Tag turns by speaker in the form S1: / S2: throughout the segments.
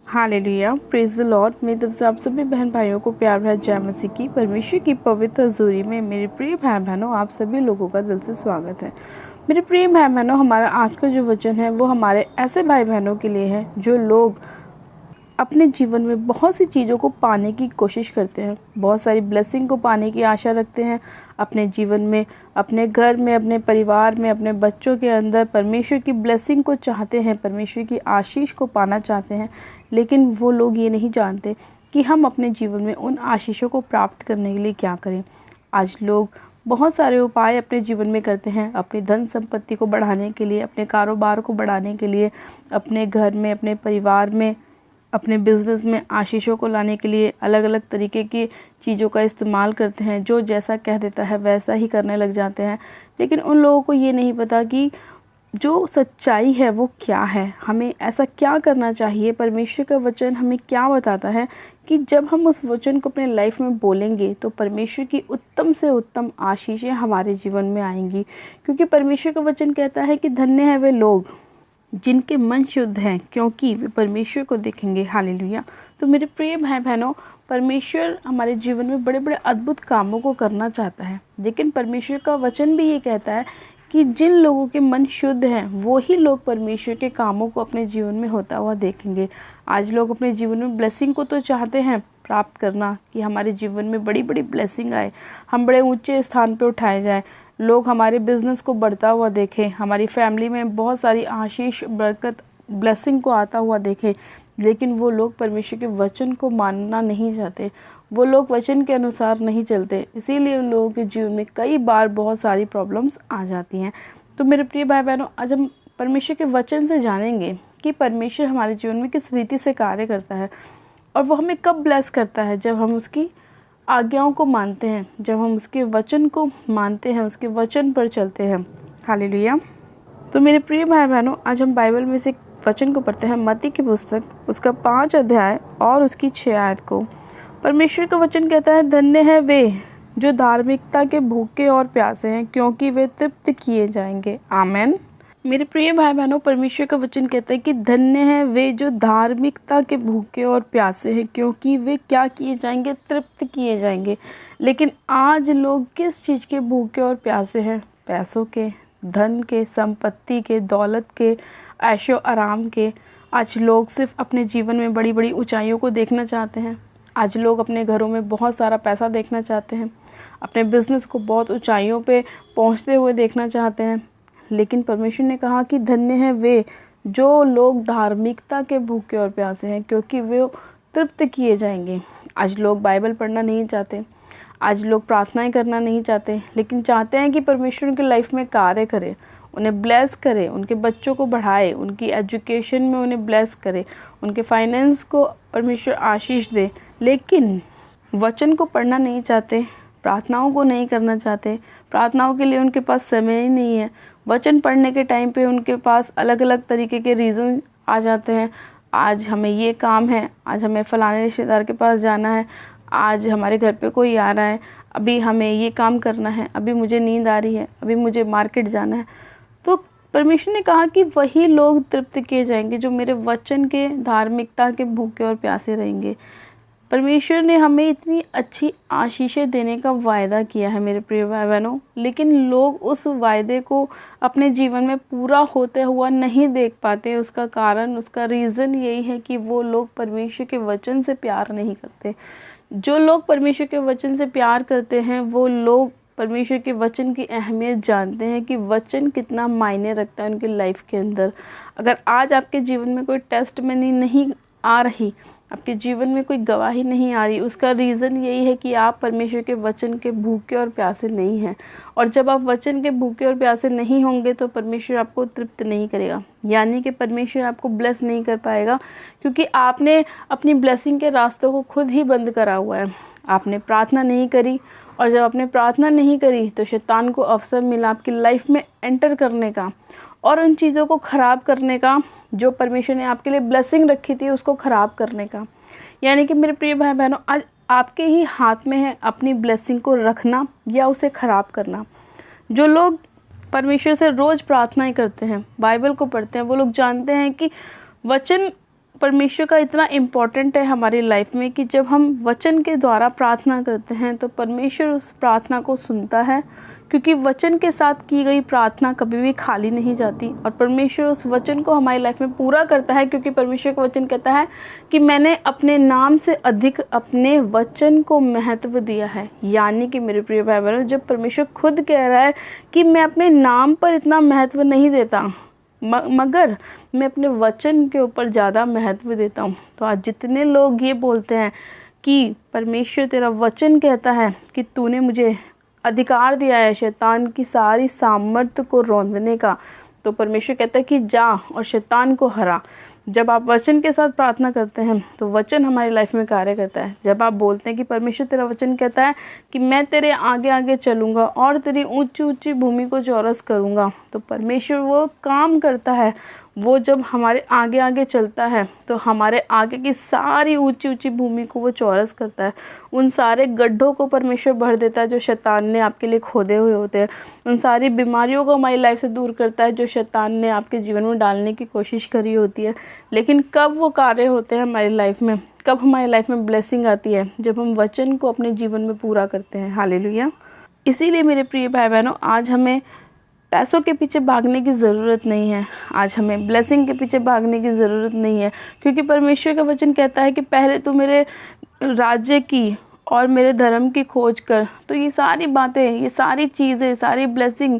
S1: Hallelujah, praise the Lord. मेरी तरफ से आप सभी बहन भाइयों को प्यार भरा जय मसीह की। परमेश्वर की पवित्र हजूरी में मेरे प्रिय भाई बहनों, आप सभी लोगों का दिल से स्वागत है। मेरे प्रिय भाई बहनों, हमारा आज का जो वचन है वो हमारे ऐसे भाई बहनों के लिए है जो लोग अपने जीवन में बहुत सी चीज़ों को पाने की कोशिश करते हैं, बहुत सारी ब्लेसिंग को पाने की आशा रखते हैं अपने जीवन में, अपने घर में, अपने परिवार में, अपने बच्चों के अंदर परमेश्वर की ब्लेसिंग को चाहते हैं, परमेश्वर की आशीष को पाना चाहते हैं। लेकिन वो लोग ये नहीं जानते कि हम अपने जीवन में उन आशीषों को प्राप्त करने के लिए क्या करें। आज लोग बहुत सारे उपाय अपने जीवन में करते हैं अपनी धन संपत्ति को बढ़ाने के लिए, अपने कारोबार को बढ़ाने के लिए, अपने घर में, अपने परिवार में, अपने बिज़नेस में आशीषों को लाने के लिए अलग अलग तरीके की चीज़ों का इस्तेमाल करते हैं। जो जैसा कह देता है वैसा ही करने लग जाते हैं। लेकिन उन लोगों को ये नहीं पता कि जो सच्चाई है वो क्या है, हमें ऐसा क्या करना चाहिए। परमेश्वर का वचन हमें क्या बताता है कि जब हम उस वचन को अपने लाइफ में बोलेंगे तो परमेश्वर की उत्तम से उत्तम आशीषें हमारे जीवन में आएंगी। क्योंकि परमेश्वर का वचन कहता है कि धन्य है वे लोग जिनके मन शुद्ध हैं, क्योंकि वे परमेश्वर को देखेंगे। हालेलुया। तो मेरे प्रिय भाई बहनों, परमेश्वर हमारे जीवन में बड़े बड़े अद्भुत कामों को करना चाहता है, लेकिन परमेश्वर का वचन भी ये कहता है कि जिन लोगों के मन शुद्ध हैं वो ही लोग परमेश्वर के कामों को अपने जीवन में होता हुआ देखेंगे। आज लोग अपने जीवन में ब्लेसिंग को तो चाहते हैं प्राप्त करना, कि हमारे जीवन में बड़ी बड़ी ब्लेसिंग आए, हम बड़े ऊंचे स्थान पर उठाए जाएं, लोग हमारे बिज़नेस को बढ़ता हुआ देखें, हमारी फैमिली में बहुत सारी आशीष, बरकत, ब्लेसिंग को आता हुआ देखें। लेकिन वो लोग परमेश्वर के वचन को मानना नहीं चाहते, वो लोग वचन के अनुसार नहीं चलते। इसीलिए उन लोगों के जीवन में कई बार बहुत सारी प्रॉब्लम्स आ जाती हैं। तो मेरे प्रिय भाई बहनों, आज हम परमेश्वर के वचन से जानेंगे कि परमेश्वर हमारे जीवन में किस रीति से कार्य करता है और वो हमें कब ब्लेस करता है। जब हम उसकी आज्ञाओं को मानते हैं, जब हम उसके वचन को मानते हैं, उसके वचन पर चलते हैं। हालेलुया। तो मेरे प्रिय भाई बहनों, आज हम बाइबल में से एक वचन को पढ़ते हैं, मत्ती की पुस्तक, उसका 5 अध्याय और उसकी 6 आयत को। परमेश्वर का वचन कहता है, धन्य है वे जो धार्मिकता के भूखे और प्यासे हैं, क्योंकि वे तृप्त किए जाएंगे। आमेन। मेरे प्रिय भाई बहनों, परमेश्वर का वचन कहता है कि धन्य है वे जो धार्मिकता के भूखे और प्यासे हैं, क्योंकि वे क्या किए जाएंगे? तृप्त किए जाएंगे। लेकिन आज लोग किस चीज़ के भूखे और प्यासे हैं? पैसों के, धन के, संपत्ति के, दौलत के, ऐशो आराम के। आज लोग सिर्फ अपने जीवन में बड़ी बड़ी ऊंचाइयों को देखना चाहते हैं। आज लोग अपने घरों में बहुत सारा पैसा देखना चाहते हैं, अपने बिजनेस को बहुत ऊंचाइयों पे पहुंचते हुए देखना चाहते हैं। लेकिन परमेश्वर ने कहा कि धन्य है वे जो लोग धार्मिकता के भूखे और प्यासे हैं, क्योंकि वे तृप्त किए जाएंगे। आज लोग बाइबल पढ़ना नहीं चाहते, आज लोग प्रार्थनाएं करना नहीं चाहते, लेकिन चाहते हैं कि परमेश्वर उनकी लाइफ में कार्य करे, उन्हें ब्लेस करे, उनके बच्चों को बढ़ाए, उनकी एजुकेशन में उन्हें ब्लेस करे, उनके फाइनेंस को परमेश्वर आशीष दे। लेकिन वचन को पढ़ना नहीं चाहते, प्रार्थनाओं को नहीं करना चाहते, प्रार्थनाओं के लिए उनके पास समय ही नहीं है। वचन पढ़ने के टाइम पे उनके पास अलग अलग तरीके के रीज़न आ जाते हैं। आज हमें ये काम है, आज हमें फ़लाने रिश्तेदार के पास जाना है, आज हमारे घर पे कोई आ रहा है, अभी हमें ये काम करना है, अभी मुझे नींद आ रही है, अभी मुझे मार्केट जाना है। तो परमेश्वर ने कहा कि वही लोग तृप्त किए जाएंगे जो मेरे वचन के, धार्मिकता के भूखे और प्यासे रहेंगे। परमेश्वर ने हमें इतनी अच्छी आशीषें देने का वायदा किया है मेरे प्रिय भाई बहनों, लेकिन लोग उस वायदे को अपने जीवन में पूरा होते हुआ नहीं देख पाते। उसका कारण, उसका रीज़न यही है कि वो लोग परमेश्वर के वचन से प्यार नहीं करते। जो लोग परमेश्वर के वचन से प्यार करते हैं वो लोग परमेश्वर के वचन की अहमियत जानते हैं कि वचन कितना मायने रखता है उनकी लाइफ के अंदर। अगर आज आपके जीवन में कोई टेस्ट में नहीं आ रही, आपके जीवन में कोई गवाही नहीं आ रही, उसका रीज़न यही है कि आप परमेश्वर के वचन के भूखे और प्यासे नहीं हैं। और जब आप वचन के भूखे और प्यासे नहीं होंगे तो परमेश्वर आपको तृप्त नहीं करेगा, यानी कि परमेश्वर आपको ब्लेस नहीं कर पाएगा, क्योंकि आपने अपनी ब्लेसिंग के रास्तों को खुद ही बंद करा हुआ है। आपने प्रार्थना नहीं करी, और जब आपने प्रार्थना नहीं करी तो शैतान को अवसर मिला आपकी लाइफ में एंटर करने का और उन चीज़ों को ख़राब करने का जो परमेश्वर ने आपके लिए ब्लेसिंग रखी थी उसको ख़राब करने का। यानी कि मेरे प्रिय भाई बहनों, आज आपके ही हाथ में है अपनी ब्लेसिंग को रखना या उसे ख़राब करना। जो लोग परमेश्वर से रोज़ प्रार्थनाएं करते हैं, बाइबल को पढ़ते हैं, वो लोग जानते हैं कि वचन परमेश्वर का इतना इम्पोर्टेंट है हमारी लाइफ में कि जब हम वचन के द्वारा प्रार्थना करते हैं तो परमेश्वर उस प्रार्थना को सुनता है, क्योंकि वचन के साथ की गई प्रार्थना कभी भी खाली नहीं जाती और परमेश्वर उस वचन को हमारी लाइफ में पूरा करता है। क्योंकि परमेश्वर का वचन कहता है कि मैंने अपने नाम से अधिक अपने वचन को महत्व दिया है। यानी कि मेरे प्रिय भाई बहनों, जब परमेश्वर खुद कह रहा है कि मैं अपने नाम पर इतना महत्व नहीं देता मगर मैं अपने वचन के ऊपर ज़्यादा महत्व देता हूँ, तो आज जितने लोग ये बोलते हैं कि परमेश्वर तेरा वचन कहता है कि तूने मुझे अधिकार दिया है शैतान की सारी सामर्थ्य को रौंदने का, तो परमेश्वर कहता है कि जा और शैतान को हरा। जब आप वचन के साथ प्रार्थना करते हैं तो वचन हमारी लाइफ में कार्य करता है। जब आप बोलते हैं कि परमेश्वर तेरा वचन कहता है कि मैं तेरे आगे आगे चलूँगा और तेरी ऊंची ऊंची भूमि को चौरस करूँगा, तो परमेश्वर वो काम करता है। वो जब हमारे आगे आगे चलता है तो हमारे आगे की सारी ऊंची ऊंची भूमि को वो चौरस करता है। उन सारे गड्ढों को परमेश्वर भर देता है जो शैतान ने आपके लिए खोदे हुए होते हैं। उन सारी बीमारियों को हमारी लाइफ से दूर करता है जो शैतान ने आपके जीवन में डालने की कोशिश करी होती है। लेकिन कब वो कार्य होते हैं हमारी लाइफ में, कब हमारी लाइफ में ब्लेसिंग आती है, जब हम वचन को अपने जीवन में पूरा करते हैं। हालेलुया। इसीलिए मेरे प्रिय भाई बहनों, आज हमें पैसों के पीछे भागने की ज़रूरत नहीं है, आज हमें ब्लेसिंग के पीछे भागने की ज़रूरत नहीं है, क्योंकि परमेश्वर का वचन कहता है कि पहले तो मेरे राज्य की और मेरे धर्म की खोज कर, तो ये सारी बातें, ये सारी चीज़ें, सारी ब्लेसिंग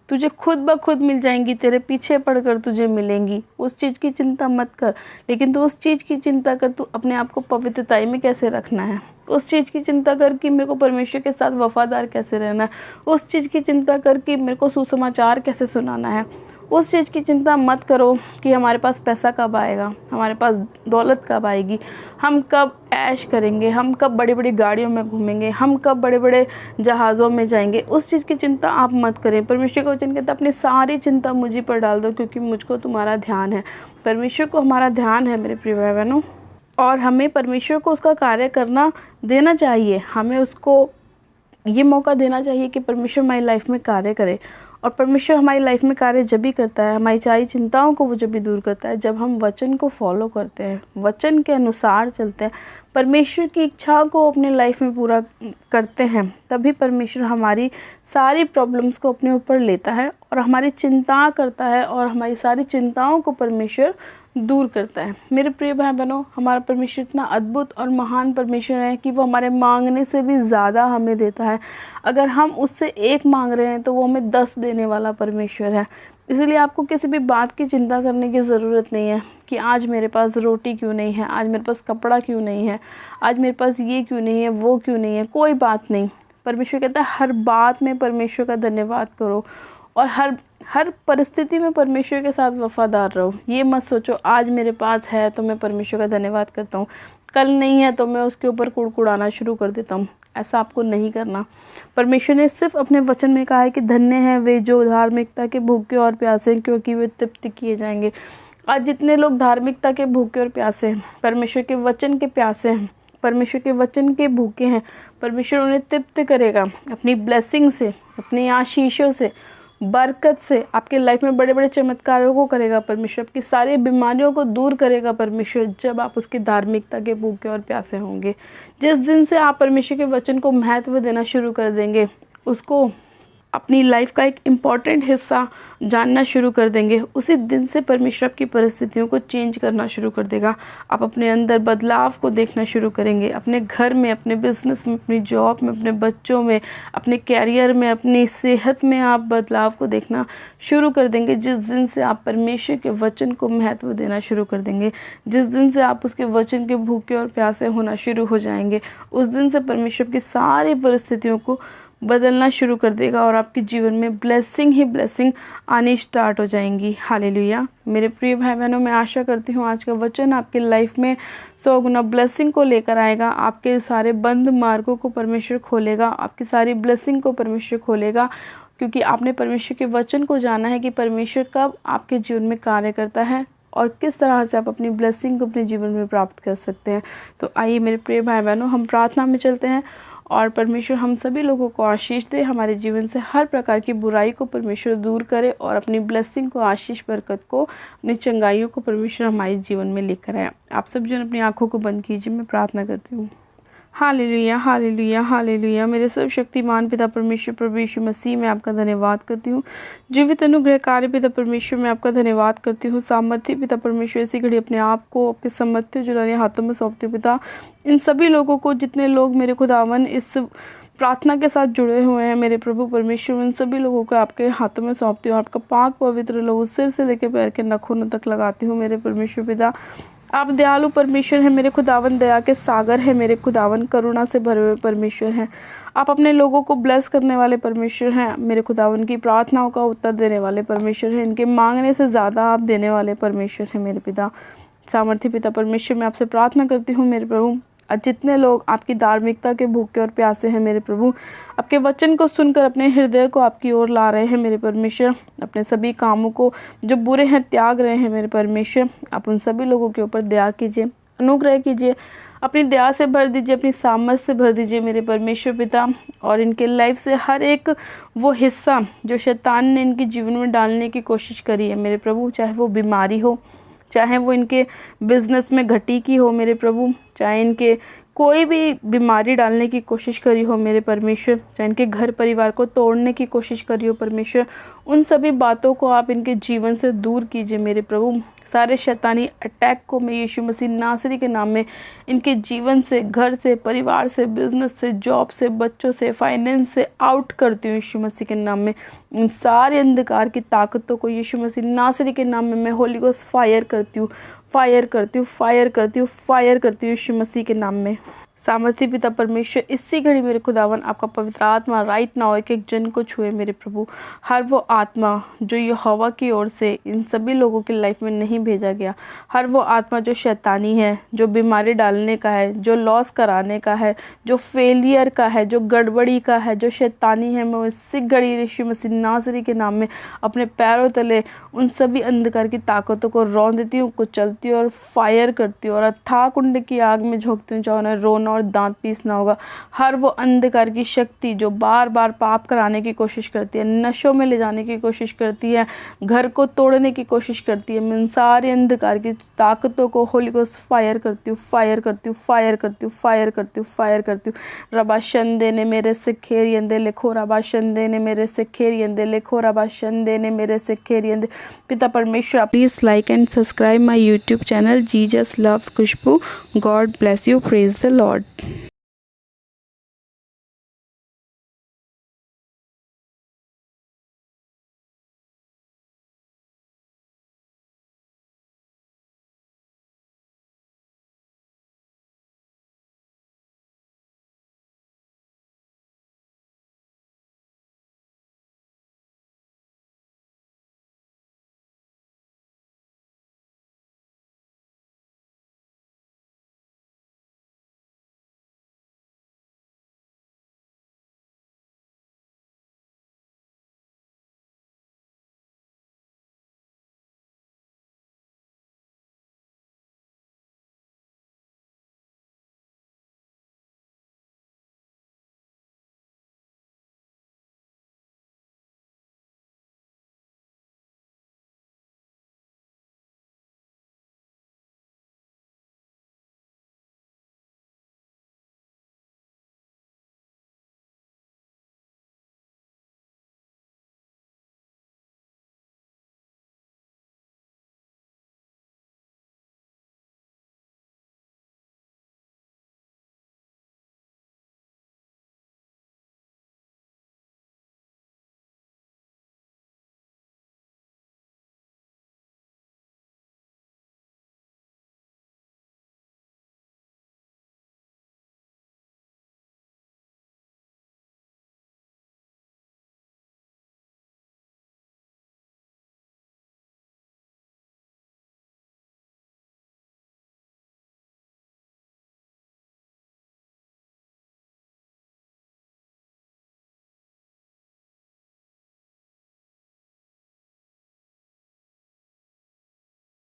S1: तुझे खुद ब खुद मिल जाएंगी, तेरे पीछे पड़कर तुझे मिलेंगी। उस चीज़ की चिंता मत कर, लेकिन तू उस चीज़ की चिंता कर तू अपने आप को पवित्रताई में कैसे रखना है। उस चीज़ की चिंता कर कि मेरे को परमेश्वर के साथ वफादार कैसे रहना है। उस चीज़ की चिंता कर कि मेरे को सुसमाचार कैसे सुनाना है। उस चीज़ की चिंता मत करो कि हमारे पास पैसा कब आएगा, हमारे पास दौलत कब आएगी, हम कब ऐश करेंगे, हम कब बड़ी बड़ी गाड़ियों में घूमेंगे, हम कब बड़े बड़े जहाज़ों में जाएंगे। उस चीज़ की चिंता आप मत करें। परमेश्वर का वचन कहता है अपनी सारी चिंता मुझी पर डाल दो, क्योंकि मुझको तुम्हारा ध्यान है। परमेश्वर को हमारा ध्यान है मेरे प्रिय भाई बहनों, और हमें परमेश्वर को उसका कार्य करना देना चाहिए। हमें उसको ये मौका देना चाहिए कि परमेश्वर हमारी लाइफ में कार्य करे। और परमेश्वर हमारी लाइफ में कार्य जब भी करता है, हमारी सारी चिंताओं को वो जब भी दूर करता है, जब हम वचन को फॉलो करते हैं, वचन के अनुसार चलते हैं, परमेश्वर की इच्छा को अपने लाइफ में पूरा करते हैं, तभी परमेश्वर हमारी सारी प्रॉब्लम्स को अपने ऊपर लेता है और हमारी चिंता करता है और हमारी सारी चिंताओं को परमेश्वर दूर करता है। मेरे प्रिय भाई बहनों, हमारा परमेश्वर इतना अद्भुत और महान परमेश्वर है कि वो हमारे मांगने से भी ज़्यादा हमें देता है। अगर हम उससे 1 मांग रहे हैं तो वो हमें 10 देने वाला परमेश्वर है। इसलिए आपको किसी भी बात की चिंता करने की ज़रूरत नहीं है कि आज मेरे पास रोटी क्यों नहीं है, आज मेरे पास कपड़ा क्यों नहीं है, आज मेरे पास ये क्यों नहीं है, वो क्यों नहीं है। कोई बात नहीं। परमेश्वर कहता है हर बात में परमेश्वर का धन्यवाद करो और हर परिस्थिति में परमेश्वर के साथ वफादार रहो। ये मत सोचो आज मेरे पास है तो मैं परमेश्वर का धन्यवाद करता हूँ, कल नहीं है तो मैं उसके ऊपर कुड़कुड़ाना शुरू कर देता हूँ। ऐसा आपको नहीं करना। परमेश्वर ने सिर्फ अपने वचन में कहा है कि धन्य हैं वे जो धार्मिकता के भूखे और प्यासे हैं, क्योंकि वे तृप्त किए जाएंगे। आज जितने लोग धार्मिकता के भूखे और प्यासे हैं, परमेश्वर के वचन के प्यासे हैं, परमेश्वर के वचन के भूखे हैं, परमेश्वर उन्हें तृप्त करेगा अपनी ब्लेसिंग से, अपनी आशीषों से, बरकत से। आपके लाइफ में बड़े बड़े चमत्कारों को करेगा परमेश्वर, आपकी सारी बीमारियों को दूर करेगा परमेश्वर, जब आप उसकी धार्मिकता के भूखे और प्यासे होंगे। जिस दिन से आप परमेश्वर के वचन को महत्व देना शुरू कर देंगे, उसको अपनी लाइफ का एक इम्पॉर्टेंट हिस्सा जानना शुरू कर देंगे, उसी दिन से परमेश्वर आपकी परिस्थितियों को चेंज करना शुरू कर देगा। आप अपने अंदर बदलाव को देखना शुरू करेंगे, अपने घर में, अपने बिजनेस में, अपनी जॉब में, अपने बच्चों में, अपने कैरियर में, अपनी सेहत में आप बदलाव को देखना शुरू कर देंगे। जिस दिन से आप परमेश्वर के वचन को महत्व देना शुरू कर देंगे, जिस दिन से आप उसके वचन के भूखे और प्यासे होना शुरू हो जाएंगे, उस दिन से परमेश्वर की सारी परिस्थितियों को बदलना शुरू कर देगा और आपके जीवन में ब्लेसिंग ही ब्लेसिंग आनी स्टार्ट हो जाएंगी। हालेलुया। मेरे प्रिय भाई बहनों, मैं आशा करती हूँ आज का वचन आपके लाइफ में 100 गुना ब्लेसिंग को लेकर आएगा। आपके सारे बंद मार्गों को परमेश्वर खोलेगा, आपकी सारी ब्लेसिंग को परमेश्वर खोलेगा, क्योंकि आपने परमेश्वर के वचन को जाना है कि परमेश्वर कब आपके जीवन में कार्य करता है और किस तरह से आप अपनी ब्लेसिंग को अपने जीवन में प्राप्त कर सकते हैं। तो आइए मेरे प्रिय भाई बहनों, हम प्रार्थना में चलते हैं और परमेश्वर हम सभी लोगों को आशीष दे, हमारे जीवन से हर प्रकार की बुराई को परमेश्वर दूर करे और अपनी ब्लेसिंग को, आशीष बरकत को, अपनी चंगाइयों को परमेश्वर हमारे जीवन में लेकर आए। आप सब जन अपनी आंखों को बंद कीजिए, मैं प्रार्थना करती हूँ। Hallelujah, hallelujah, hallelujah. मेरे सर्वशक्तिमान पिता परमेश्वर प्रभु यीशु मसीह, मैं आपका धन्यवाद करती हूँ। जीवित अनुग्रहकारी पिता परमेश्वर, मैं आपका धन्यवाद करती हूँ। सामर्थ्य पिता परमेश्वर, इसी घड़ी अपने आप को आपके सामर्थ्य जुलाने हाथों में सौंपती हूँ पिता। इन सभी लोगों को, जितने लोग मेरे खुदावन इस प्रार्थना के साथ जुड़े हुए हैं मेरे प्रभु परमेश्वर, उन सभी लोगों को आपके हाथों में सौंपती हूँ। आपका पाक पवित्र लहू सिर से लेकर पैर के नखूनों तक लगाती हूँ मेरे परमेश्वर पिता। आप दयालु परमेश्वर हैं मेरे खुदावन, दया के सागर है मेरे खुदावन, करुणा से भरे हुए परमेश्वर हैं। आप अपने लोगों को ब्लेस करने वाले परमेश्वर हैं मेरे खुदावन, की प्रार्थनाओं का उत्तर देने वाले परमेश्वर हैं। इनके मांगने से ज़्यादा आप देने वाले परमेश्वर हैं मेरे पिता। सामर्थ्य पिता परमेश्वर, मैं आपसे प्रार्थना करती हूँ मेरे प्रभु, आज जितने लोग आपकी धार्मिकता के भूखे और प्यासे हैं मेरे प्रभु, आपके वचन को सुनकर अपने हृदय को आपकी ओर ला रहे हैं मेरे परमेश्वर, अपने सभी कामों को जो बुरे हैं त्याग रहे हैं मेरे परमेश्वर, आप उन सभी लोगों के ऊपर दया कीजिए, अनुग्रह कीजिए, अपनी दया से भर दीजिए, अपनी सामर्थ से भर दीजिए मेरे परमेश्वर पिता। और इनके लाइफ से हर एक वो हिस्सा जो शैतान ने इनके जीवन में डालने की कोशिश करी है मेरे प्रभु, चाहे वो बीमारी हो, चाहे वो इनके बिजनेस में घटी की हो मेरे प्रभु, चाहे इनके कोई भी बीमारी डालने की कोशिश करी हो मेरे परमेश्वर, चाहे इनके घर परिवार को तोड़ने की कोशिश करी हो परमेश्वर, उन सभी बातों को आप इनके जीवन से दूर कीजिए मेरे प्रभु। सारे शैतानी अटैक को मैं यीशु मसीह नासरी के नाम में इनके जीवन से, घर से, परिवार से, बिजनेस से, जॉब से, बच्चों से, फाइनेंस से आउट करती हूँ यीशु मसीह के नाम में। इन सारे अंधकार की ताकतों को यीशु मसीह नासरी के नाम में मैं होली गोस्ट फायर करती हूँ, फायर करती हूँ, फायर करती हूँ, फायर करती हूँ यीशु मसीह के नाम में। सामर्थ्य पिता परमेश्वर, इसी घड़ी मेरे खुदावन आपका पवित्र आत्मा राइट नाउ एक एक जन को छुए मेरे प्रभु। हर वो आत्मा जो यहोवा की ओर से इन सभी लोगों की लाइफ में नहीं भेजा गया, हर वो आत्मा जो शैतानी है, जो बीमारी डालने का है, जो लॉस कराने का है, जो फेलियर का है, जो गड़बड़ी का है, जो शैतानी है, मैं इसी घड़ी यीशु मसीह नासरी के नाम में अपने पैरों तले उन सभी अंधकार की ताकतों को रौंद देती हूँ, कुचलती हूँ और फायर करती हूँ और अथाह कुंड की आग में झोंकती हूँ, चाहे उन्हें रोना और दांत पीसना होगा। हर वो अंधकार की शक्ति जो बार बार पाप कराने की कोशिश करती है, नशों में ले जाने की कोशिश करती है, घर को तोड़ने की कोशिश करती है, मैं उन सारे अंधकार की ताकतों को होली गोस्ट फायर करती हूँ, फायर करती हूँ, फायर करती हूँ, फायर करती हूँ, फायर करती हूँ। रबाशंदे ने मेरे से खेरियंदे लिखो, रबाशंदे ने मेरे से खेरियंदे लिखो, रबाशंदे ने मेरे से खेरियंदे। पिता परमेश्वर, please like and subscribe my YouTube channel Jesus loves Khushboo. God bless you, praise the Lord.